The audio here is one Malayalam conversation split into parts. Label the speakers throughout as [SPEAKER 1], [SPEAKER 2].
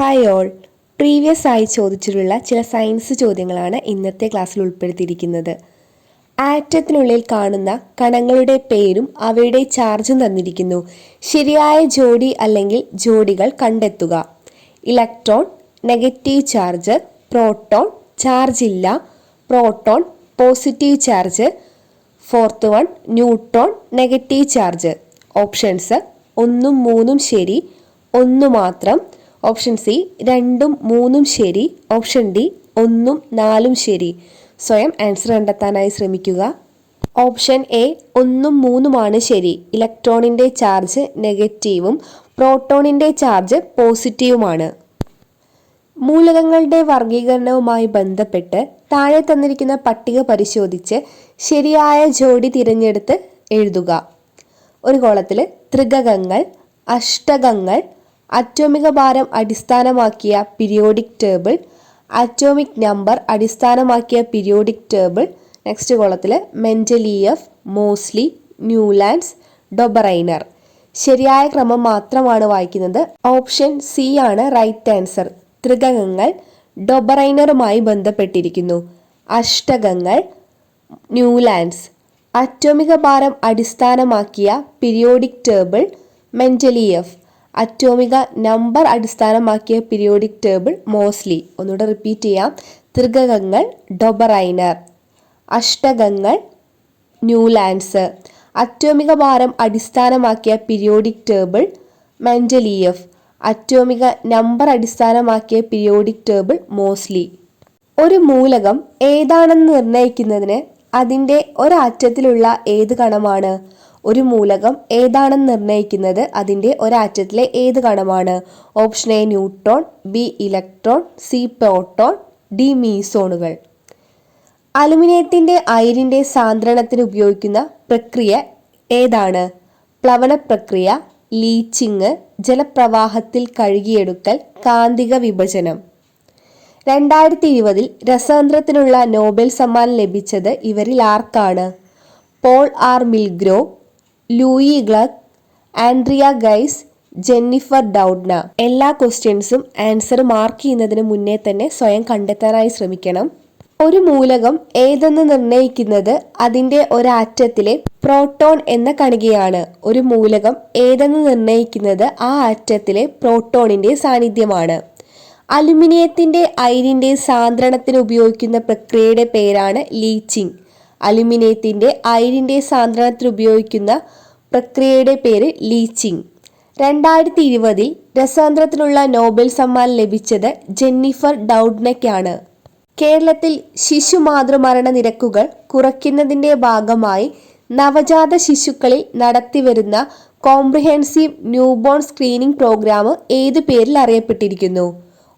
[SPEAKER 1] Hi all. പ്രീവിയസ് ആയി ചോദിച്ചിട്ടുള്ള ചില സയൻസ് ചോദ്യങ്ങളാണ് ഇന്നത്തെ ക്ലാസ്സിൽ ഉൾപ്പെടുത്തിയിരിക്കുന്നത്. ആറ്റത്തിനുള്ളിൽ കാണുന്ന കണങ്ങളുടെ പേരും അവയുടെ ചാർജും തന്നിരിക്കുന്നു. ശരിയായ ജോഡി അല്ലെങ്കിൽ ജോഡികൾ കണ്ടെത്തുക. Electron negative charge, proton charge ഇല്ല, proton positive charge, fourth one neutron negative charge. Options 1ഉം 3ഉം ശരി, 1 മാത്രം. ഓപ്ഷൻ സി 2ഉം 3ഉം ശരി, ഓപ്ഷൻ ഡി 1ഉം 4ഉം ശരി. സ്വയം ആൻസർ കണ്ടെത്താനായി ശ്രമിക്കുക. ഓപ്ഷൻ എ 1ഉം 3ഉമാണ് ശരി. ഇലക്ട്രോണിന്റെ ചാർജ് നെഗറ്റീവും പ്രോട്ടോണിന്റെ ചാർജ് പോസിറ്റീവുമാണ്. മൂലകങ്ങളുടെ വർഗീകരണവുമായി ബന്ധപ്പെട്ട് താഴെ തന്നിരിക്കുന്ന പട്ടിക പരിശോധിച്ച് ശരിയായ ജോഡി തിരഞ്ഞെടുത്ത് എഴുതുക. ഒരു കോളത്തിൽ ത്രികങ്ങൾ, അഷ്ടകങ്ങൾ, അറ്റോമിക ഭാരം അടിസ്ഥാനമാക്കിയ പീരിയോഡിക് ടേബിൾ, അറ്റോമിക് നമ്പർ അടിസ്ഥാനമാക്കിയ പീരിയോഡിക് ടേബിൾ. നെക്സ്റ്റ് കോളത്തിൽ മെൻഡലീയഫ്, മോസ്ലി, ന്യൂലാൻഡ്സ്, ഡൊബറൈനർ. ശരിയായ ക്രമം മാത്രമാണ് വായിക്കുന്നത്. ഓപ്ഷൻ സി ആണ് റൈറ്റ് ആൻസർ. ത്രികങ്ങൾ ഡൊബറൈനറുമായി ബന്ധപ്പെട്ടിരിക്കുന്നു. അഷ്ടകങ്ങൾ ന്യൂലാൻഡ്സ്. അറ്റോമിക ഭാരം അടിസ്ഥാനമാക്കിയ പീരിയോഡിക് ടേബിൾ മെൻഡലീയഫ്. അറ്റോമിക നമ്പർ അടിസ്ഥാനമാക്കിയ പീരിയോഡിക് ടേബിൾ മോസ്ലി. ഒന്നുകൂടെ റിപ്പീറ്റ് ചെയ്യാം. ത്രികങ്ങൾ ഡൊബറൈനർ, അഷ്ടകങ്ങൾ ന്യൂലാൻഡ്സ്, അറ്റോമിക ഭാരം അടിസ്ഥാനമാക്കിയ പീരിയോഡിക് ടേബിൾ മെൻഡലീയഫ്, അറ്റോമിക നമ്പർ അടിസ്ഥാനമാക്കിയ പീരിയോഡിക് ടേബിൾ മോസ്ലി. ഒരു മൂലകം ഏതാണെന്ന് നിർണ്ണയിക്കുന്നതിന് അതിൻ്റെ ഒരാറ്റത്തിലുള്ള ഏത് കണമാണ്? ഒരു മൂലകം ഏതാണെന്ന് നിർണ്ണയിക്കുന്നത് അതിൻ്റെ ഒരാറ്റത്തിലെ ഏത് കണമാണ്? Option A neutron, B electron, C proton, D മീസോണുകൾ. അലുമിനിയത്തിൻ്റെ അയിരിൻ്റെ സാന്ദ്രണത്തിന് ഉപയോഗിക്കുന്ന പ്രക്രിയ ഏതാണ്? പ്ലവന പ്രക്രിയ, ലീച്ചിങ്, ജലപ്രവാഹത്തിൽ കഴുകിയെടുക്കൽ, കാന്തിക വിഭജനം. 2020 രസതന്ത്രത്തിനുള്ള നോബൽ സമ്മാനം ലഭിച്ചത് ഇവരിൽ ആർക്കാണ്? Paul R Milgrom, Louise Gluck, Andrea Ghez, Jennifer Doudna. എല്ലാ ക്വസ്റ്റ്യൻസും ആൻസർ മാർക്ക് ചെയ്യുന്നതിന് മുന്നേ തന്നെ സ്വയം കണ്ടെത്താനായി ശ്രമിക്കണം. ഒരു മൂലകം ഏതെന്ന് നിർണ്ണയിക്കുന്നത് അതിൻ്റെ ഒരാറ്റത്തിലെ പ്രോട്ടോൺ എന്ന കണികയാണ്. ഒരു മൂലകം ഏതെന്ന് നിർണ്ണയിക്കുന്നത് ആ ആറ്റത്തിലെ പ്രോട്ടോണിന്റെ സാന്നിധ്യമാണ്. അലുമിനിയത്തിന്റെ അയിരിന്റെ സാന്ദ്രണത്തിന് ഉപയോഗിക്കുന്ന പ്രക്രിയയുടെ പേരാണ് ലീച്ചിങ്. അലുമിനിയത്തിന്റെ അയിരിന്റെ സാന്ദ്രണത്തിന് ഉപയോഗിക്കുന്ന പ്രക്രിയയുടെ പേര് ലീച്ചിങ്. 2020 രസതന്ത്രത്തിനുള്ള നോബൽ സമ്മാനം ലഭിച്ചത് ജെന്നിഫർ ഡൗഡ്നയ്ക്കാണ്. കേരളത്തിൽ ശിശുമാതൃമരണ നിരക്കുകൾ കുറയ്ക്കുന്നതിന്റെ ഭാഗമായി നവജാത ശിശുക്കളിൽ നടത്തിവരുന്ന കോംപ്രിഹെൻസീവ് ന്യൂബോൺ സ്ക്രീനിംഗ് പ്രോഗ്രാം ഏതു പേരിൽ അറിയപ്പെട്ടിരിക്കുന്നു?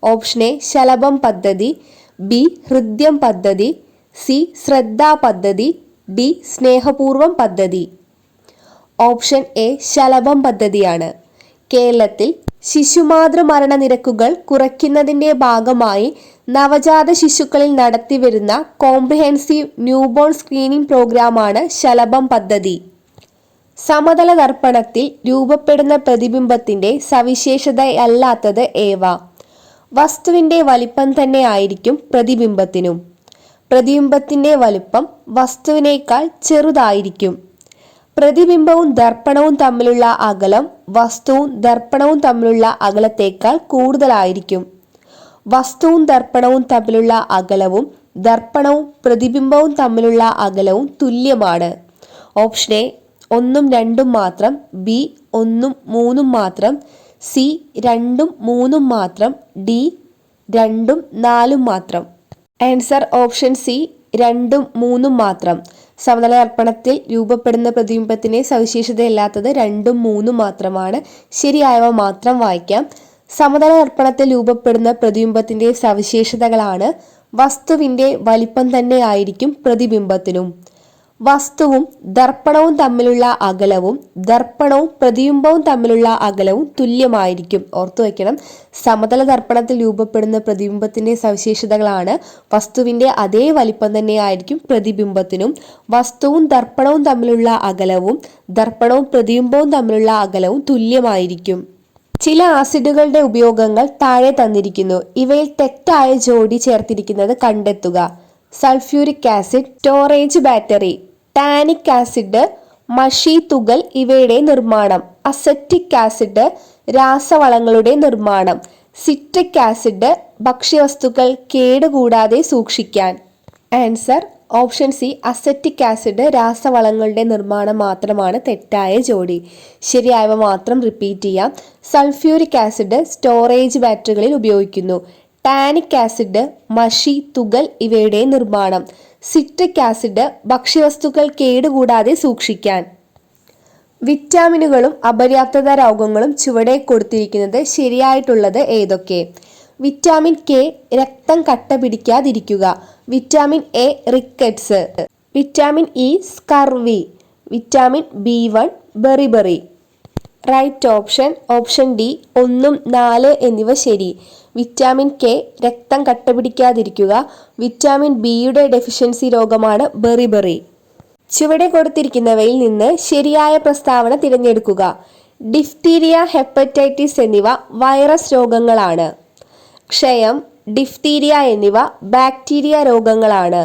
[SPEAKER 1] ഓപ്ഷൻ എ ശലഭം പദ്ധതി, ബി ഹൃദ്യം പദ്ധതി, സി ശ്രദ്ധാ പദ്ധതി, ഡി സ്നേഹപൂർവം പദ്ധതി. ഓപ്ഷൻ എ ശലഭം പദ്ധതിയാണ്. കേരളത്തിൽ ശിശുമാതൃമരണ നിരക്കുകൾ കുറയ്ക്കുന്നതിന്റെ ഭാഗമായി നവജാത ശിശുക്കളിൽ നടത്തിവരുന്ന കോംപ്രിഹെൻസീവ് ന്യൂബോൺ സ്ക്രീനിംഗ് പ്രോഗ്രാമാണ് ശലഭം പദ്ധതി. സമതല ദർപ്പണത്തിൽ രൂപപ്പെടുന്ന പ്രതിബിംബത്തിന്റെ സവിശേഷതയല്ലാത്തത് ഏവ? വസ്തുവിന്റെ വലിപ്പം തന്നെ ആയിരിക്കും പ്രതിബിംബത്തിനും. പ്രതിബിംബത്തിന്റെ വലിപ്പം വസ്തുവിനേക്കാൾ ചെറുതായിരിക്കും. പ്രതിബിംബവും ദർപ്പണവും തമ്മിലുള്ള അകലം വസ്തുവും ദർപ്പണവും തമ്മിലുള്ള അകലത്തേക്കാൾ കൂടുതലായിരിക്കും. വസ്തുവും ദർപ്പണവും തമ്മിലുള്ള അകലവും ദർപ്പണവും പ്രതിബിംബവും തമ്മിലുള്ള അകലവും തുല്യമാണ്. ഓപ്ഷൻ എ 1ഉം 2ഉം മാത്രം, ബി 1ഉം 3ഉം മാത്രം, സി 2ഉം 3ഉം മാത്രം, ഡി 2ഉം 4ഉം മാത്രം. ആൻസർ ഓപ്ഷൻ സി 2ഉം 3ഉം മാത്രം. സമതല ദർപ്പണത്തിൽ രൂപപ്പെടുന്ന പ്രതിബിംബത്തിന് സവിശേഷതയില്ലാത്തത് 2ഉം 3ഉം മാത്രമാണ്. ശരിയായവ മാത്രം വായിക്കാം. സമതല ദർപ്പണത്തിൽ രൂപപ്പെടുന്ന പ്രതിബിംബത്തിന്റെ സവിശേഷതകളാണ്: വസ്തുവിന്റെ വലിപ്പം തന്നെ ആയിരിക്കും പ്രതിബിംബത്തിനും. വസ്തുവും ദർപ്പണവും തമ്മിലുള്ള അകലവും ദർപ്പണവും പ്രതിബിംബവും തമ്മിലുള്ള അകലവും തുല്യമായിരിക്കും. ഓർത്തു വയ്ക്കണം. സമതല ദർപ്പണത്തിൽ രൂപപ്പെടുന്ന പ്രതിബിംബത്തിന്റെ സവിശേഷതകളാണ്: വസ്തുവിന്റെ അതേ വലിപ്പം തന്നെ ആയിരിക്കും പ്രതിബിംബത്തിനും. വസ്തുവും ദർപ്പണവും തമ്മിലുള്ള അകലവും ദർപ്പണവും പ്രതിബിംബവും തമ്മിലുള്ള അകലവും തുല്യമായിരിക്കും. ചില ആസിഡുകളുടെ ഉപയോഗങ്ങൾ താഴെ തന്നിരിക്കുന്നു. ഇവയിൽ തെറ്റായ ജോഡി ചേർത്തിരിക്കുന്നത് കണ്ടെത്തുക. Sulphuric acid storage battery, tannic acid മഷി തുകൽ ഇവയുടെ നിർമ്മാണം, അസറ്റിക് ആസിഡ് രാസവളങ്ങളുടെ നിർമ്മാണം, സിട്രിക് ആസിഡ് ഭക്ഷ്യവസ്തുക്കൾ കേടുകൂടാതെ സൂക്ഷിക്കാൻ. Answer option C, acetic acid രാസവളങ്ങളുടെ നിർമ്മാണം മാത്രമാണ് തെറ്റായ ജോഡി. ശരിയായവ മാത്രം റിപ്പീറ്റ് ചെയ്യാം. സൾഫ്യൂരിക് ആസിഡ് സ്റ്റോറേജ് ബാറ്ററികളിൽ ഉപയോഗിക്കുന്നു. ടാനിക് ആസിഡ് മഷി തുകൽ ഇവയുടെ നിർമ്മാണം. സിട്രിക് ആസിഡ് ഭക്ഷ്യവസ്തുക്കൾ കേടുകൂടാതെ സൂക്ഷിക്കാൻ. വിറ്റാമിനുകളും അപര്യാപ്തത രോഗങ്ങളും ചുവടെ കൊടുത്തിരിക്കുന്നത് ശരിയായിട്ടുള്ളത് ഏതൊക്കെ? വിറ്റാമിൻ കെ രക്തം കട്ട പിടിക്കാതിരിക്കുക. Vitamin A rickets. Vitamin E scurvy. Vitamin B1 beriberi. Right option option D 1, 4 എന്നിവ ശരി. വിറ്റാമിൻ കെ രക്തം കട്ട പിടിക്കാതിരിക്കുക. വിറ്റാമിൻ ബിയുടെ ഡെഫിഷ്യൻസി രോഗമാണ് ബെറിബെറി. ചുവടെ കൊടുത്തിരിക്കുന്നവയിൽ നിന്ന് ശരിയായ പ്രസ്താവന തിരഞ്ഞെടുക്കുക. ഡിഫ്തീരിയ, ഹെപ്പറ്റൈറ്റിസ് എന്നിവ വൈറസ് രോഗങ്ങളാണ്. ക്ഷയം, ഡിഫ്തീരിയ എന്നിവ ബാക്ടീരിയ രോഗങ്ങളാണ്.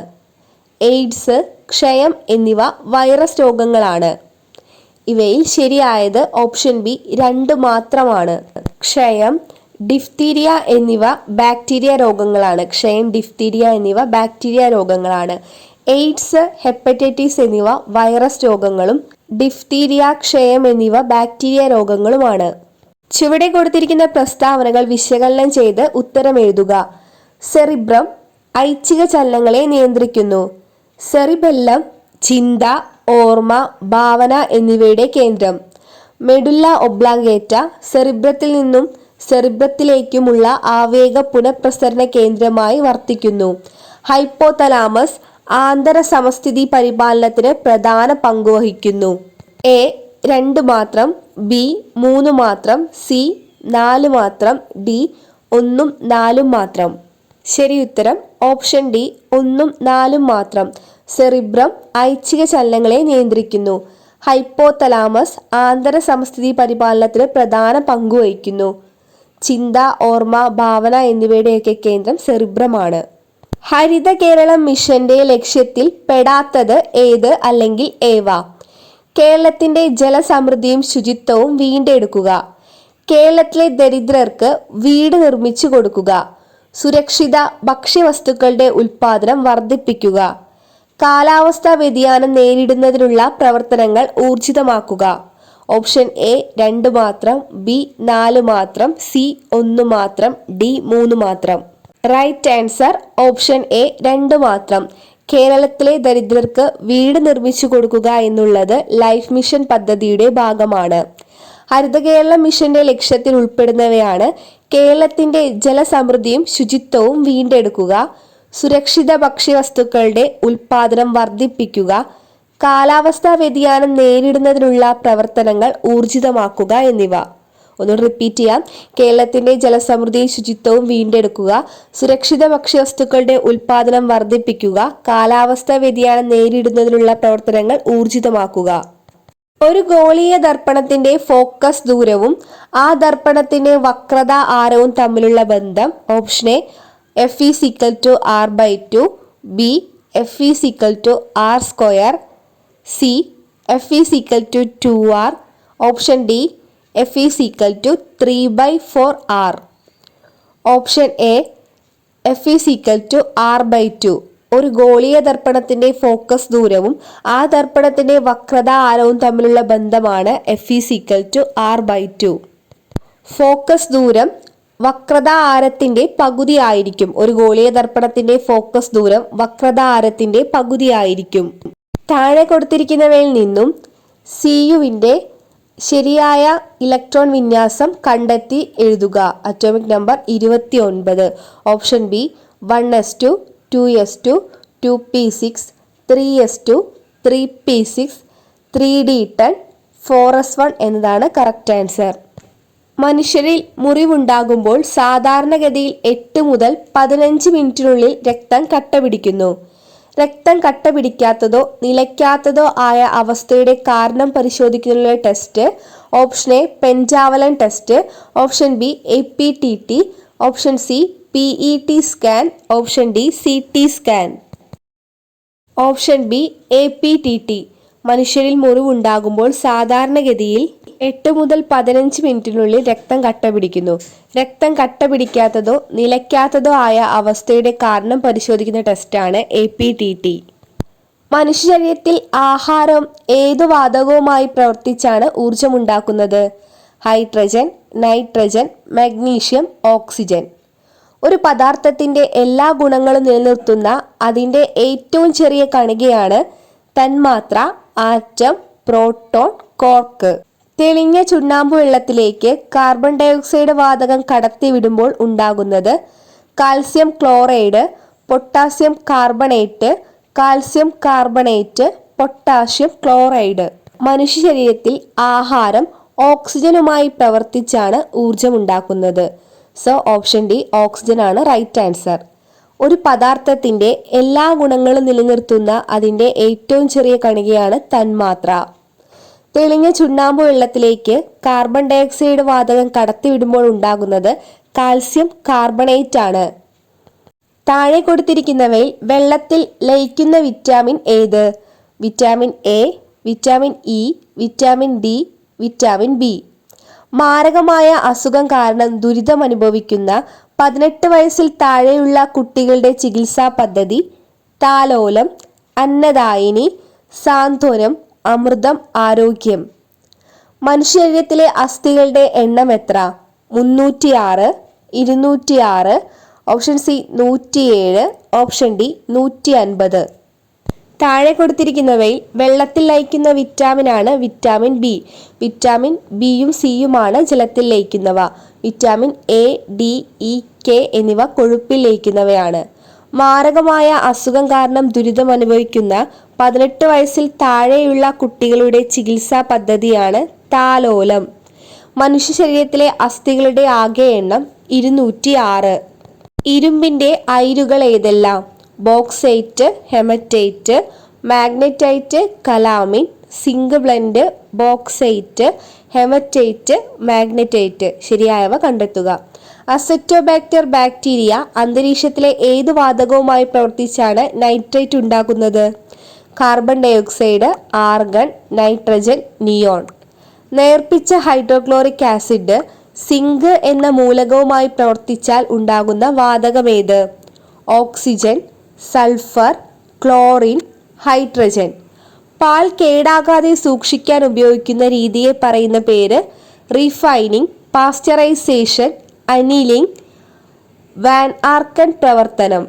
[SPEAKER 1] എയ്ഡ്സ്, ക്ഷയം എന്നിവ വൈറസ് രോഗങ്ങളാണ്. ഇവയിൽ ശരിയായത് ഓപ്ഷൻ ബി 2 മാത്രമാണ്. ക്ഷയം, ഡിഫ്തീരിയ എന്നിവ ബാക്ടീരിയ രോഗങ്ങളാണ്. ക്ഷയം, ഡിഫ്തീരിയ എന്നിവ ബാക്ടീരിയ രോഗങ്ങളാണ്. എയ്ഡ്സ്, ഹെപ്പറ്റൈറ്റിസ് എന്നിവ വൈറസ് രോഗങ്ങളും ഡിഫ്തീരിയ, ക്ഷയം എന്നിവ ബാക്ടീരിയ രോഗങ്ങളുമാണ്. ചുവടെ കൊടുത്തിരിക്കുന്ന പ്രസ്താവനകൾ വിശകലനം ചെയ്ത് ഉത്തരം എഴുതുക. സെറിബ്രം ഐച്ഛിക ചലനങ്ങളെ നിയന്ത്രിക്കുന്നു. സെറിബെല്ലം ചിന്ത, ഓർമ്മ, ഭാവന എന്നിവയുടെ കേന്ദ്രം. മെഡുല്ല ഒബ്ലാങ്കേറ്റ സെറിബ്രത്തിൽ നിന്നും സെറിബ്രത്തിലേക്കുമുള്ള ആവേഗ പുനഃപ്രസരണ കേന്ദ്രമായി വർത്തിക്കുന്നു. ഹൈപ്പോതലാമസ് ആന്തര സമസ്ഥിതി പരിപാലനത്തിന് പ്രധാന പങ്കുവഹിക്കുന്നു. എ 2 മാത്രം, ബി 3 മാത്രം, സി 4 മാത്രം, ഡി 1ഉം 4ഉം മാത്രം. ശരി ഉത്തരം ഓപ്ഷൻ ഡി 1ഉം 4ഉം മാത്രം. സെറിബ്രം ഐച്ഛിക ചലനങ്ങളെ നിയന്ത്രിക്കുന്നു. ഹൈപ്പോതലാമസ് ആന്തര സമസ്ഥിതി പരിപാലനത്തിന് പ്രധാന പങ്കുവഹിക്കുന്നു. ചിന്ത, ഓർമ്മ, ഭാവന എന്നിവയുടെയൊക്കെ കേന്ദ്രം സെറിബ്രമാണ്. ഹരിത കേരളം മിഷന്റെ ലക്ഷ്യത്തിൽ പെടാത്തത് ഏത് അല്ലെങ്കിൽ ഏവ? കേരളത്തിന്റെ ജലസമൃദ്ധിയും ശുചിത്വവും വീണ്ടെടുക്കുക. കേരളത്തിലെ ദരിദ്രർക്ക് വീട് നിർമ്മിച്ചു കൊടുക്കുക. സുരക്ഷിത ഭക്ഷ്യവസ്തുക്കളുടെ ഉൽപ്പാദനം വർദ്ധിപ്പിക്കുക. കാലാവസ്ഥാ വ്യതിയാനം നേരിടുന്നതിനുള്ള പ്രവർത്തനങ്ങൾ ഊർജിതമാക്കുക. ഓപ്ഷൻ എ 2 മാത്രം, ബി 4 മാത്രം, സി 1 മാത്രം, ഡി 3 മാത്രം. റൈറ്റ് ആൻസർ ഓപ്ഷൻ എ 2 മാത്രം. കേരളത്തിലെ ദരിദ്രർക്ക് വീട് നിർമ്മിച്ചു കൊടുക്കുക എന്നുള്ളത് ലൈഫ് മിഷൻ പദ്ധതിയുടെ ഭാഗമാണ്. ഹരിത കേരളം മിഷന്റെ ലക്ഷ്യത്തിൽ ഉൾപ്പെടുന്നവയാണ് കേരളത്തിന്റെ ജലസമൃദ്ധിയും ശുചിത്വവും വീണ്ടെടുക്കുക, സുരക്ഷിത ഭക്ഷ്യവസ്തുക്കളുടെ ഉൽപ്പാദനം വർദ്ധിപ്പിക്കുക, കാലാവസ്ഥാ വ്യതിയാനം നേരിടുന്നതിനുള്ള പ്രവർത്തനങ്ങൾ ഊർജിതമാക്കുക എന്നിവ. ഒന്ന് റിപ്പീറ്റ് ചെയ്യാം. കേരളത്തിന്റെ ജലസമൃദ്ധിയും ശുചിത്വവും വീണ്ടെടുക്കുക, സുരക്ഷിത ഭക്ഷ്യവസ്തുക്കളുടെ ഉൽപ്പാദനം വർദ്ധിപ്പിക്കുക, കാലാവസ്ഥാ വ്യതിയാനം നേരിടുന്നതിനുള്ള പ്രവർത്തനങ്ങൾ ഊർജിതമാക്കുക. ഒരു ഗോളീയ ദർപ്പണത്തിന്റെ ഫോക്കസ് ദൂരവും ആ ദർപ്പണത്തിന്റെ വക്രത ആരവും തമ്മിലുള്ള ബന്ധം. Option A F is equal to R/2, B F is equal to R², C F is equal to 2R, option D F is equal to 3/4R. Option A F is equal to R/2. ഒരു ഗോളീയ ദർപ്പണത്തിന്റെ ഫോക്കസ് ദൂരവും ആ ദർപ്പണത്തിന്റെ വക്രത ആരവും തമ്മിലുള്ള ബന്ധമാണ് F is equal to R/2. Focus ദൂരം വക്രത ആരത്തിന്റെ പകുതി ആയിരിക്കും. ഒരു ഗോളീയ ദർപ്പണത്തിന്റെ ഫോക്കസ് ദൂരം വക്രത ആരത്തിന്റെ പകുതി ആയിരിക്കും. താഴെ കൊടുത്തിരിക്കുന്നവയിൽ നിന്നും CUവിന്റെ ശരിയായ ഇലക്ട്രോൺ വിന്യാസം കണ്ടെത്തി എഴുതുക. Atomic number 29. Option B 1s2, 2s2, 2p6, 3s2, 3p6, 3d10, 4s1 എന്നതാണ് കറക്റ്റ് ആൻസർ. മനുഷ്യരിൽ മുറിവുണ്ടാകുമ്പോൾ സാധാരണഗതിയിൽ 8 മുതൽ 15 മിനിറ്റിനുള്ളിൽ രക്തം കട്ട പിടിക്കുന്നു. രക്തം കട്ട പിടിക്കാത്തതോ നിലയ്ക്കാത്തതോ ആയ അവസ്ഥയുടെ കാരണം പരിശോധിക്കുന്നതിനുള്ള ടെസ്റ്റ് ഓപ്ഷൻ എ പെൻറ്റാവലൻ test, option B APTT, option C PET scan, option D CT scan. Option B APTT. മനുഷ്യരിൽ മുറിവുണ്ടാകുമ്പോൾ സാധാരണഗതിയിൽ 8 മുതൽ 15 മിനിറ്റിനുള്ളിൽ രക്തം കട്ട പിടിക്കുന്നു. രക്തം കട്ട പിടിക്കാത്തതോ നിലയ്ക്കാത്തതോ ആയ അവസ്ഥയുടെ കാരണം പരിശോധിക്കുന്ന ടെസ്റ്റാണ് APTT. മനുഷ്യ ശരീരത്തിൽ ആഹാരം ഏതു വാതകവുമായി പ്രവർത്തിച്ചാണ് ഊർജമുണ്ടാക്കുന്നത്? Hydrogen, nitrogen, magnesium, oxygen. ഒരു പദാർത്ഥത്തിന്റെ എല്ലാ ഗുണങ്ങളും നിലനിർത്തുന്ന അതിന്റെ ഏറ്റവും ചെറിയ കണികയാണ് തന്മാത്ര, ആറ്റം, പ്രോട്ടോൺ, കോർക്ക്. തെളിഞ്ഞ ചുണ്ണാമ്പ് വെള്ളത്തിലേക്ക് കാർബൺ ഡയോക്സൈഡ് വാതകം കടത്തിവിടുമ്പോൾ ഉണ്ടാകുന്നത് calcium chloride, potassium carbonate, calcium carbonate, potassium chloride. മനുഷ്യ ശരീരത്തിൽ ആഹാരം ഓക്സിജനുമായി പ്രവർത്തിച്ചാണ് ഊർജമുണ്ടാക്കുന്നത്. സോ ഓപ്ഷൻ ഡി ഓക്സിജൻ ആണ് റൈറ്റ് ആൻസർ. ഒരു പദാർത്ഥത്തിന്റെ എല്ലാ ഗുണങ്ങളും നിലനിർത്തുന്ന അതിന്റെ ഏറ്റവും ചെറിയ കണികയാണ് തന്മാത്ര. തെളിഞ്ഞ ചുണ്ണാമ്പ് വെള്ളത്തിലേക്ക് കാർബൺ ഡയോക്സൈഡ് വാതകം കടത്തിവിടുമ്പോൾ ഉണ്ടാകുന്നത് കാൽസ്യം കാർബണേറ്റ് ആണ്. താഴെ കൊടുത്തിരിക്കുന്നവയിൽ വെള്ളത്തിൽ ലയിക്കുന്ന വിറ്റാമിൻ ഏത്? Vitamin A, vitamin E, vitamin D, vitamin B. മാരകമായ അസുഖം കാരണം ദുരിതമനുഭവിക്കുന്ന 18 വയസ്സിൽ താഴെയുള്ള കുട്ടികളുടെ ചികിത്സാ പദ്ധതി താലോലം, അന്നദായിനി, സാന്ത്വനം, അമൃതം, ആരോഗ്യം. മനുഷ്യ ശരീരത്തിലെ അസ്ഥികളുടെ എണ്ണം എത്ര? 306, 206, ഓപ്ഷൻ സി 107, ഓപ്ഷൻ ഡി 150. താഴെ കൊടുത്തിരിക്കുന്നവയിൽ വെള്ളത്തിൽ ലയിക്കുന്ന വിറ്റാമിനാണ് വിറ്റാമിൻ ബി. വിറ്റാമിൻ ബിയും സിയുമാണ് ജലത്തിൽ ലയിക്കുന്നവ. Vitamin A, D, E, K എന്നിവ കൊഴുപ്പിൽ ലയിക്കുന്നവയാണ്. മാരകമായ അസുഖം കാരണം ദുരിതമനുഭവിക്കുന്ന 18 വയസ്സിൽ താഴെയുള്ള കുട്ടികളുടെ ചികിത്സാ പദ്ധതിയാണ് താലോലം. മനുഷ്യ ശരീരത്തിലെ അസ്ഥികളുടെ ആകെ എണ്ണം 206. ഇരുമ്പിന്റെ അയിരുകൾ ഏതെല്ലാം? Bauxite, haematite, magnetite, calamine, zinc blende, bauxite, haematite, magnetite. ശരിയായവ കണ്ടെത്തുക. അസറ്റോബാക്ടർ ബാക്ടീരിയ അന്തരീക്ഷത്തിലെ ഏത് വാതകവുമായി പ്രവർത്തിച്ചാണ് നൈട്രേറ്റ് ഉണ്ടാക്കുന്നത്? Carbon dioxide, argon, nitrogen, neon. നേർപ്പിച്ച ഹൈഡ്രോക്ലോറിക് ആസിഡ് സിങ്ക് എന്ന മൂലകവുമായി പ്രവർത്തിച്ചാൽ ഉണ്ടാകുന്ന വാതകമേത്? Oxygen, sulphur, chlorine, hydrogen. പാൽ കേടാകാതെ സൂക്ഷിക്കാൻ ഉപയോഗിക്കുന്ന രീതിയെ പറയുന്ന പേര് റീഫൈനിങ്, പാസ്ചറൈസേഷൻ, അനിലിംഗ്, വാൻ ആർക്കൻ പ്രവർത്തനം.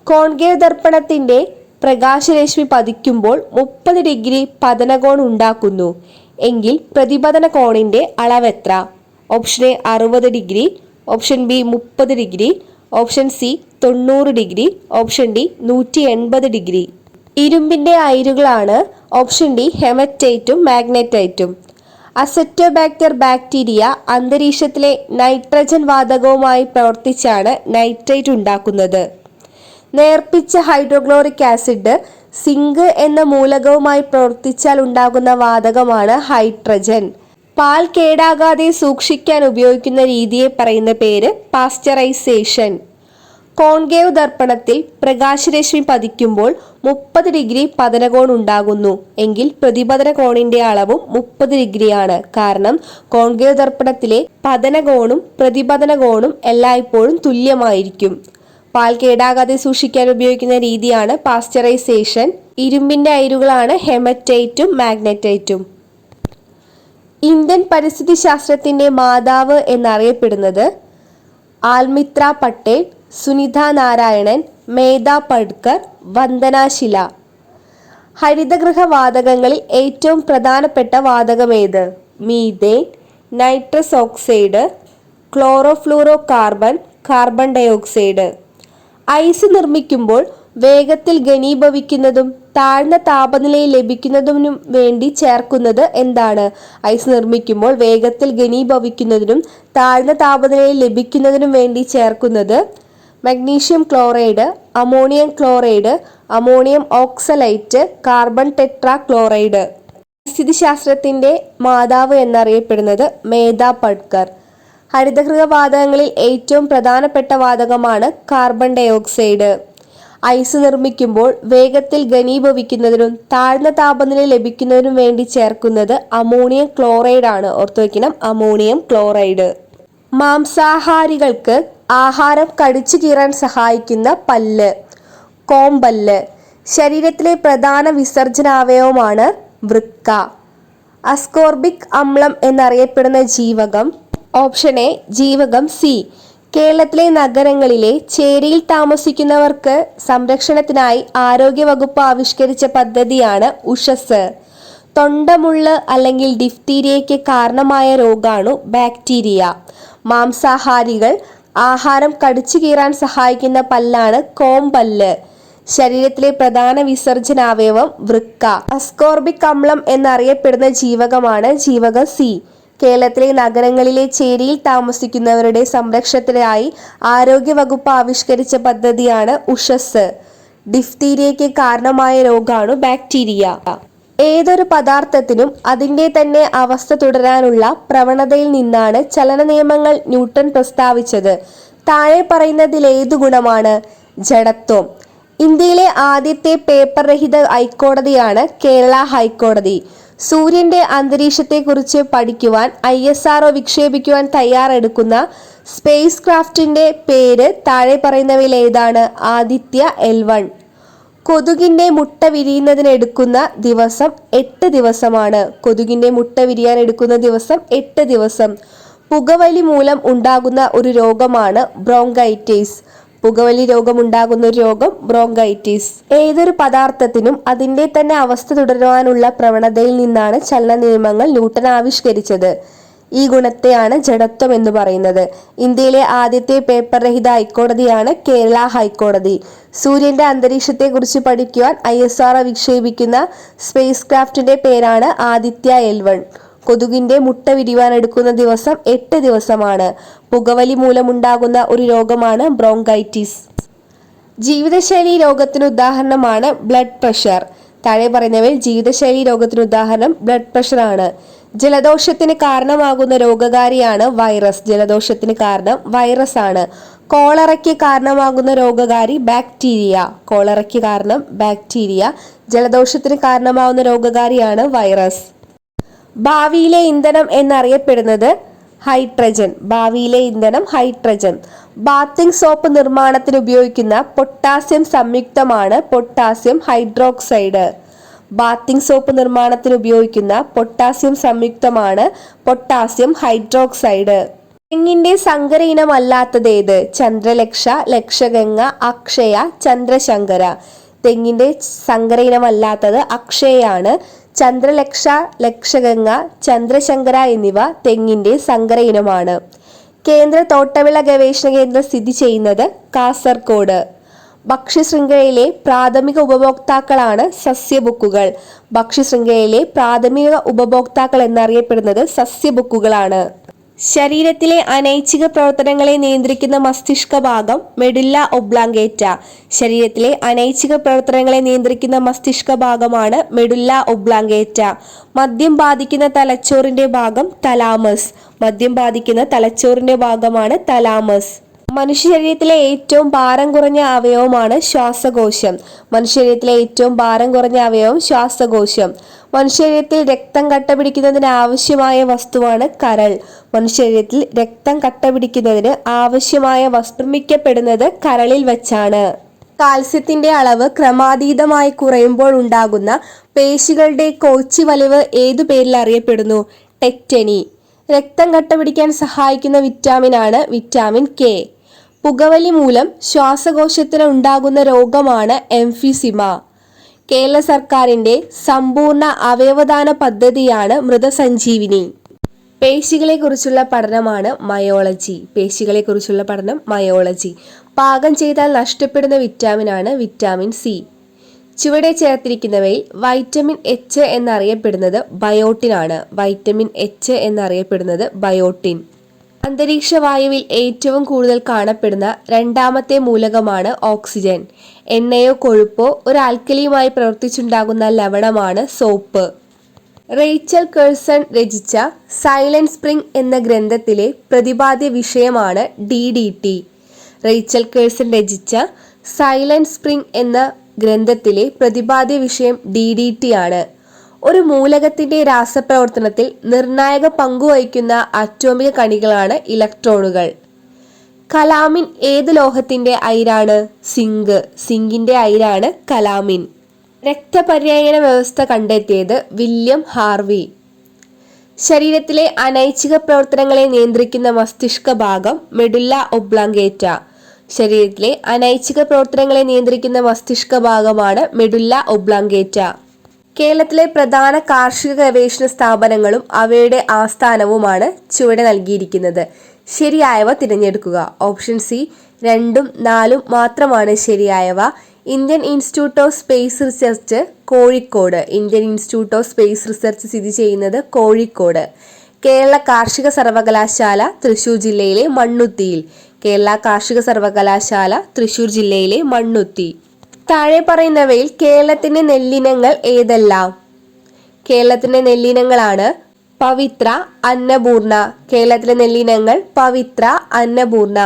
[SPEAKER 1] കോൺകേവ് ദർപ്പണത്തിന്റെ പ്രകാശരശ്മി പതിക്കുമ്പോൾ 30 ഡിഗ്രി പതനകോൺ ഉണ്ടാക്കുന്നു എങ്കിൽ പ്രതിപതന കോണിന്റെ അളവെത്ര? Option A 60 degree, option B 30 degree, option C 90 degree, option D 180 degree. ഇരുമ്പിന്റെ അയിരുകളാണ് ഓപ്ഷൻ ഡി ഹെമറ്റൈറ്റും മാഗ്നറ്റൈറ്റും. അസറ്റോബാക്ടർ ബാക്ടീരിയ അന്തരീക്ഷത്തിലെ നൈട്രജൻ വാതകവുമായി പ്രവർത്തിച്ചാണ് നൈട്രേറ്റ് ഉണ്ടാക്കുന്നത്. നേർപ്പിച്ച ഹൈഡ്രോക്ലോറിക് ആസിഡ് സിങ്ക് എന്ന മൂലകവുമായി പ്രവർത്തിച്ചാൽ ഉണ്ടാകുന്ന വാതകമാണ് ഹൈഡ്രജൻ. പാൽ കേടാകാതെ സൂക്ഷിക്കാൻ ഉപയോഗിക്കുന്ന രീതിയെ പറയുന്ന പേര് പാസ്ചറൈസേഷൻ. കോൺകേവ് ദർപ്പണത്തിൽ പ്രകാശരശ്മി പതിക്കുമ്പോൾ 30 ഡിഗ്രി പതനകോൺ ഉണ്ടാകുന്നു എങ്കിൽ പ്രതിപതന കോണിന്റെ അളവും 30 ഡിഗ്രിയാണ്. കാരണം കോൺകേവ് ദർപ്പണത്തിലെ പതനകോണും പ്രതിപതന കോണും എല്ലായ്പ്പോഴും തുല്യമായിരിക്കും. പാൽ കേടാകാതെ സൂക്ഷിക്കാൻ ഉപയോഗിക്കുന്ന രീതിയാണ് പാസ്ചറൈസേഷൻ. ഇരുമ്പിന്റെ അയിരുകളാണ് ഹെമറ്റൈറ്റും മാഗ്നറ്റൈറ്റും. ഇന്ത്യൻ പരിസ്ഥിതി ശാസ്ത്രത്തിന്റെ മാതാവ് എന്നറിയപ്പെടുന്നത് ആൽമിത്ര പട്ടേൽ, സുനിത നാരായണൻ, മേധ പട്കർ, വന്ദന ശില. ഹരിതഗൃഹ വാതകങ്ങളിൽ ഏറ്റവും പ്രധാനപ്പെട്ട വാതകമേത്? Methane, nitrous oxide, chlorofluorocarbon, carbon dioxide. Ice നിർമ്മിക്കുമ്പോൾ വേഗത്തിൽ ഘനീഭവിക്കുന്നതും താഴ്ന്ന താപനിലയിൽ ലഭിക്കുന്നതിനും വേണ്ടി ചേർക്കുന്നത് എന്താണ്? ഐസ് നിർമ്മിക്കുമ്പോൾ വേഗത്തിൽ ഘനീഭവിക്കുന്നതിനും താഴ്ന്ന താപനിലയിൽ ലഭിക്കുന്നതിനും വേണ്ടി ചേർക്കുന്നത് magnesium chloride, ammonium chloride, ammonium oxalate, carbon tetrachloride. പരിസ്ഥിതിശാസ്ത്രത്തിന്റെ മാതാവ് എന്നറിയപ്പെടുന്നത് മേധാ പട്കർ. ഹരിതഗൃഹ വാതകങ്ങളിൽ ഏറ്റവും പ്രധാനപ്പെട്ട വാതകമാണ് കാർബൺ ഡയോക്സൈഡ്. ഐസ് നിർമ്മിക്കുമ്പോൾ വേഗത്തിൽ ഘനീഭവിക്കുന്നതിനും താഴ്ന്ന താപനില ലഭിക്കുന്നതിനും വേണ്ടി ചേർക്കുന്നത് അമോണിയം ക്ലോറൈഡ് ആണ്. ഓർത്തുവെക്കണം, അമോണിയം ക്ലോറൈഡ്. മാംസാഹാരികൾക്ക് ആഹാരം കടിച്ചു കീറാൻ സഹായിക്കുന്ന പല്ല് കോമ്പല്ല്. ശരീരത്തിലെ പ്രധാന വിസർജനാവയവമാണ് വൃക്ക. അസ്കോർബിക് അമ്ലം എന്നറിയപ്പെടുന്ന ജീവകം. ഓപ്ഷൻ എ ജീവകം സി. കേരളത്തിലെ നഗരങ്ങളിലെ ചേരിയിൽ താമസിക്കുന്നവർക്ക് സംരക്ഷണത്തിനായി ആരോഗ്യവകുപ്പ് ആവിഷ്കരിച്ച പദ്ധതിയാണ് ഉഷസ്. തൊണ്ടമുള്ള് അല്ലെങ്കിൽ ഡിഫ്തീരിയയ്ക്ക് കാരണമായ രോഗാണു ബാക്ടീരിയ. മാംസാഹാരികൾ ആഹാരം കടിച്ചു കീറാൻ സഹായിക്കുന്ന പല്ലാണ് കോമ്പല്ല്. ശരീരത്തിലെ പ്രധാന വിസർജനാവയവം വൃക്ക. അസ്കോർബിക് അമ്ലം എന്നറിയപ്പെടുന്ന ജീവകമാണ് ജീവകം സി. കേരളത്തിലെ നഗരങ്ങളിലെ ചേരിയിൽ താമസിക്കുന്നവരുടെ സംരക്ഷണത്തിനായി ആരോഗ്യവകുപ്പ് ആവിഷ്കരിച്ച പദ്ധതിയാണ് ഉഷസ്. ഡിഫ്തീരിയയ്ക്ക് കാരണമായ രോഗാണു ബാക്ടീരിയ. ഏതൊരു പദാർത്ഥത്തിനും അതിൻ്റെ തന്നെ അവസ്ഥ തുടരാനുള്ള പ്രവണതയിൽ നിന്നാണ് ചലന നിയമങ്ങൾ ന്യൂട്ടൺ പ്രസ്താവിച്ചത്. താഴെ പറയുന്നതിലേതു ഗുണമാണ് ജഡത്വം? ഇന്ത്യയിലെ ആദ്യത്തെ പേപ്പർ രഹിത ഹൈക്കോടതിയാണ് കേരള ഹൈക്കോടതി. സൂര്യന്റെ അന്തരീക്ഷത്തെക്കുറിച്ച് പഠിക്കുവാൻ ISRO വിക്ഷേപിക്കുവാൻ തയ്യാറെടുക്കുന്ന സ്പേസ് ക്രാഫ്റ്റിന്റെ പേര് താഴെ പറയുന്നവയിൽ ഏതാണ്? ആദിത്യ L1. കൊതുകിന്റെ മുട്ട വിരിയുന്നതിനെടുക്കുന്ന ദിവസം 8 ദിവസമാണ്. കൊതുകിന്റെ മുട്ട വിരിയാൻ എടുക്കുന്ന ദിവസം 8 ദിവസം. പുകവലി മൂലം ഉണ്ടാകുന്ന ഒരു രോഗമാണ് ബ്രോങ്കൈറ്റിസ്. പുകവലി രോഗമുണ്ടാകുന്ന ഒരു രോഗം ബ്രോങ്കൈറ്റിസ്. ഏതൊരു പദാർത്ഥത്തിനും അതിൻ്റെ തന്നെ അവസ്ഥ തുടരുവാനുള്ള പ്രവണതയിൽ നിന്നാണ് ചലന നിയമങ്ങൾ ന്യൂട്ടൺ ആവിഷ്കരിച്ചത്. ഈ ഗുണത്തെയാണ് ജഡത്വം എന്ന് പറയുന്നത്. ഇന്ത്യയിലെ ആദ്യത്തെ പേപ്പർ രഹിത ഹൈക്കോടതിയാണ് കേരള ഹൈക്കോടതി. സൂര്യന്റെ അന്തരീക്ഷത്തെക്കുറിച്ച് പഠിക്കുവാൻ ISRO വിക്ഷേപിക്കുന്ന സ്പേസ് ക്രാഫ്റ്റിന്റെ പേരാണ് ആദിത്യ L1. കൊതുകിന്റെ മുട്ട വിരിയാൻ എടുക്കുന്ന ദിവസം 8 ദിവസമാണ്. പുകവലി മൂലമുണ്ടാകുന്ന ഒരു രോഗമാണ് ബ്രോങ്കൈറ്റിസ്. ജീവിതശൈലി രോഗത്തിന് ഉദാഹരണമാണ് ബ്ലഡ് പ്രഷർ. താഴെ പറയുന്നവയിൽ ജീവിതശൈലി രോഗത്തിന് ഉദാഹരണം ബ്ലഡ് പ്രഷർ ആണ്. ജലദോഷത്തിന് കാരണമാകുന്ന രോഗകാരിയാണ് വൈറസ്. ജലദോഷത്തിന് കാരണം വൈറസ് ആണ്. കോളറയ്ക്ക് കാരണമാകുന്ന രോഗകാരി ബാക്ടീരിയ. കോളറയ്ക്ക് കാരണം ബാക്ടീരിയ. ജലദോഷത്തിന് കാരണമാകുന്ന രോഗകാരിയാണ് വൈറസ്. ഭാവിയിലെ ഇന്ധനം എന്നറിയപ്പെടുന്നത് ഹൈഡ്രജൻ. ഭാവിയിലെ ഇന്ധനം ഹൈഡ്രജൻ. ബാത്തിങ് സോപ്പ് നിർമ്മാണത്തിന് ഉപയോഗിക്കുന്ന പൊട്ടാസ്യം സംയുക്തമാണ് പൊട്ടാസ്യം ഹൈഡ്രോക്സൈഡ്. ബാത്തിങ് സോപ്പ് നിർമ്മാണത്തിന് ഉപയോഗിക്കുന്ന പൊട്ടാസ്യം സംയുക്തമാണ് പൊട്ടാസ്യം ഹൈഡ്രോക്സൈഡ്. തെങ്ങിന്റെ സങ്കര ഇനമല്ലാത്തതേത്? ചന്ദ്രലക്ഷ, ലക്ഷഗംഗ, അക്ഷയ, ചന്ദ്രശങ്കര. തെങ്ങിന്റെ സങ്കര ഇനമല്ലാത്തത് അക്ഷയയാണ്. ചന്ദ്രലക്ഷ, ലക്ഷഗംഗ, ചന്ദ്രശങ്കര എന്നിവ തെങ്ങിന്റെ സങ്കര ഇനമാണ്. കേന്ദ്ര തോട്ടവിള ഗവേഷണ കേന്ദ്രം സ്ഥിതി ചെയ്യുന്നത് കാസർഗോഡ്. ഭക്ഷ്യശൃംഖലയിലെ പ്രാഥമിക ഉപഭോക്താക്കളാണ് സസ്യബുക്കുകൾ. ഭക്ഷ്യശൃംഖലയിലെ പ്രാഥമിക ഉപഭോക്താക്കൾ എന്നറിയപ്പെടുന്നത് സസ്യബുക്കുകളാണ്. ശരീരത്തിലെ അനൈച്ഛിക പ്രവർത്തനങ്ങളെ നിയന്ത്രിക്കുന്ന മസ്തിഷ്ക ഭാഗം മെഡുല്ല ഒബ്ലാങ്കേറ്റ. ശരീരത്തിലെ അനൈച്ഛിക പ്രവർത്തനങ്ങളെ നിയന്ത്രിക്കുന്ന മസ്തിഷ്ക ഭാഗമാണ് മെഡുല്ല ഒബ്ലാങ്കേറ്റ. മദ്യം ബാധിക്കുന്ന തലച്ചോറിന്റെ ഭാഗം തലാമസ്. മദ്യം ബാധിക്കുന്ന തലച്ചോറിന്റെ ഭാഗമാണ് തലാമസ്. മനുഷ്യ ശരീരത്തിലെ ഏറ്റവും ഭാരം കുറഞ്ഞ അവയവമാണ് ശ്വാസകോശം. മനുഷ്യ ശരീരത്തിലെ ഏറ്റവും ഭാരം കുറഞ്ഞ അവയവം ശ്വാസകോശം. മനുഷ്യ ശരീരത്തിൽ രക്തം കട്ടപിടിക്കുന്നതിന് ആവശ്യമായ വസ്തുവാണ് കരൾ. മനുഷ്യ ശരീരത്തിൽ രക്തം കട്ടപിടിക്കുന്നതിന് ആവശ്യമായ വസ്തു നിർമ്മിക്കപ്പെടുന്നത് കരളിൽ വെച്ചാണ്. കാൽസ്യത്തിന്റെ അളവ് ക്രമാതീതമായി കുറയുമ്പോൾ ഉണ്ടാകുന്ന പേശികളുടെ കോച്ചി വലിവ് ഏതു പേരിൽ അറിയപ്പെടുന്നു? ടെറ്റനി. രക്തം കട്ടപിടിക്കാൻ സഹായിക്കുന്ന വിറ്റാമിനാണ് വിറ്റാമിൻ കെ. പുകവലി മൂലം ശ്വാസകോശത്തിന് ഉണ്ടാകുന്ന രോഗമാണ് എംഫിസിമ. കേരള സർക്കാരിന്റെ സമ്പൂർണ്ണ അവയവദാന പദ്ധതിയാണ് മൃതസഞ്ജീവിനി. പേശികളെ കുറിച്ചുള്ള പഠനമാണ് മയോളജി. പേശികളെ കുറിച്ചുള്ള പഠനം മയോളജി. പാകം ചെയ്താൽ നഷ്ടപ്പെടുന്ന വിറ്റാമിനാണ് വിറ്റാമിൻ സി. ചുവടെ ചേർത്തിരിക്കുന്നവയിൽ വൈറ്റമിൻ എച്ച് എന്നറിയപ്പെടുന്നത് ബയോട്ടിൻ ആണ്. വൈറ്റമിൻ എച്ച് എന്നറിയപ്പെടുന്നത് ബയോട്ടിൻ. അന്തരീക്ഷ വായുവിൽ ഏറ്റവും കൂടുതൽ കാണപ്പെടുന്ന രണ്ടാമത്തെ മൂലകമാണ് ഓക്സിജൻ. എണ്ണയോ കൊഴുപ്പോ ഒരു ആൽക്കലിയുമായി പ്രവർത്തിച്ചുണ്ടാകുന്ന ലവണമാണ് സോപ്പ്. റേച്ചൽ കേഴ്സൺ രചിച്ച സൈലന്റ് സ്പ്രിംഗ് എന്ന ഗ്രന്ഥത്തിലെ പ്രതിപാദ്യ വിഷയമാണ് DDT. റേച്ചൽ കേഴ്സൺ രചിച്ച സൈലന്റ് സ്പ്രിംഗ് എന്ന ഗ്രന്ഥത്തിലെ പ്രതിപാദ്യ വിഷയം DDT ആണ്. ഒരു മൂലകത്തിന്റെ രാസപ്രവർത്തനത്തിൽ നിർണായക പങ്കുവഹിക്കുന്ന അറ്റോമിക കണികളാണ് ഇലക്ട്രോണുകൾ. കലാമിൻ ഏത് ലോഹത്തിന്റെ അയിരാണ്? സിങ്ക്. സിങ്കിന്റെ അയിരാണ് കലാമിൻ. രക്തപര്യന വ്യവസ്ഥ കണ്ടെത്തിയത് വില്യം ഹാർവി. ശരീരത്തിലെ അനൈച്ഛിക പ്രവർത്തനങ്ങളെ നിയന്ത്രിക്കുന്ന മസ്തിഷ്ക ഭാഗം മെഡുല്ല ഒബ്ലോങ്കേറ്റ. ശരീരത്തിലെ അനൈച്ഛിക പ്രവർത്തനങ്ങളെ നിയന്ത്രിക്കുന്ന മസ്തിഷ്ക ഭാഗമാണ് മെഡുല്ല ഒബ്ലോങ്കേറ്റ. കേരളത്തിലെ പ്രധാന കാർഷിക ഗവേഷണ സ്ഥാപനങ്ങളും അവയുടെ ആസ്ഥാനവുമാണ് ചുവടെ നൽകിയിരിക്കുന്നത്. ശരിയായവ തിരഞ്ഞെടുക്കുക. ഓപ്ഷൻ സി 2ഉം 4ഉം മാത്രമാണ് ശരിയായവ. Indian Institute of Space Research Kozhikode. Indian Institute of Space Research സ്ഥിതി ചെയ്യുന്നത് കോഴിക്കോട്. കേരള കാർഷിക സർവകലാശാല തൃശൂർ ജില്ലയിലെ മണ്ണുത്തിയിൽ. കേരള കാർഷിക സർവകലാശാല തൃശൂർ ജില്ലയിലെ മണ്ണുത്തി. താഴെ പറയുന്നവയിൽ കേരളത്തിന്റെ നെല്ലിനങ്ങൾ ഏതെല്ലാം? കേരളത്തിന്റെ നെല്ലിനങ്ങളാണ് പവിത്ര, അന്നപൂർണ. കേരളത്തിലെ നെല്ലിനങ്ങൾ പവിത്ര, അന്നപൂർണ.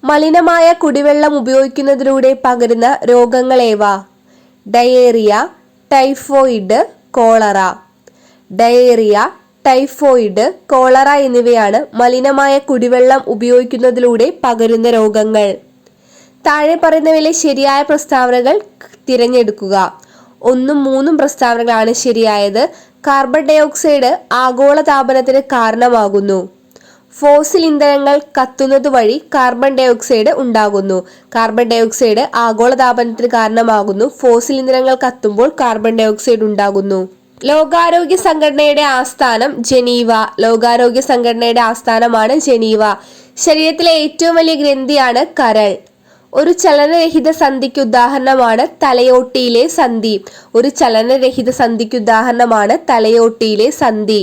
[SPEAKER 1] മലിനമായ കുടിവെള്ളം ഉപയോഗിക്കുന്നതിലൂടെ പകരുന്ന രോഗങ്ങളേവ? Diarrhoea, typhoid, cholera. Diarrhoea, typhoid, cholera എന്നിവയാണ് മലിനമായ കുടിവെള്ളം ഉപയോഗിക്കുന്നതിലൂടെ പകരുന്ന രോഗങ്ങൾ. താഴെ പറയുന്നവയിലെ ശരിയായ പ്രസ്താവനകൾ തിരഞ്ഞെടുക്കുക. 1ഉം 3ഉം പ്രസ്താവനകളാണ് ശരിയായത്. കാർബൺ ഡയോക്സൈഡ് ആഗോളതാപനത്തിന് കാരണമാകുന്നു. ഫോസിൽ ഇന്ധനങ്ങൾ കത്തുന്നത് വഴി കാർബൺ ഡയോക്സൈഡ് ഉണ്ടാകുന്നു. കാർബൺ ഡയോക്സൈഡ് ആഗോളതാപനത്തിന് കാരണമാകുന്നു. ഫോസിൽ ഇന്ധനങ്ങൾ കത്തുമ്പോൾ കാർബൺ ഡയോക്സൈഡ് ഉണ്ടാകുന്നു. ലോകാരോഗ്യ സംഘടനയുടെ ആസ്ഥാനം ജനീവ. ലോകാരോഗ്യ സംഘടനയുടെ ആസ്ഥാനമാണ് ജനീവ. ശരീരത്തിലെ ഏറ്റവും വലിയ ഗ്രന്ഥിയാണ് കരൾ. ഒരു ചലനരഹിത സന്ധിക്ക് ഉദാഹരണമാണ് തലയോട്ടിയിലെ സന്ധി. ഒരു ചലനരഹിത സന്ധിക്ക് ഉദാഹരണമാണ് തലയോട്ടിയിലെ സന്ധി.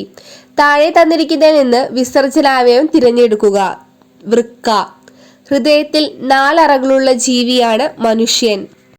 [SPEAKER 1] താഴെ തന്നിരിക്കുന്നതിൽ നിന്ന് വിസർജനാവയവം തിരഞ്ഞെടുക്കുക. വൃക്ക. ഹൃദയത്തിൽ 4 അറകളുള്ള ജീവിയാണ് മനുഷ്യൻ.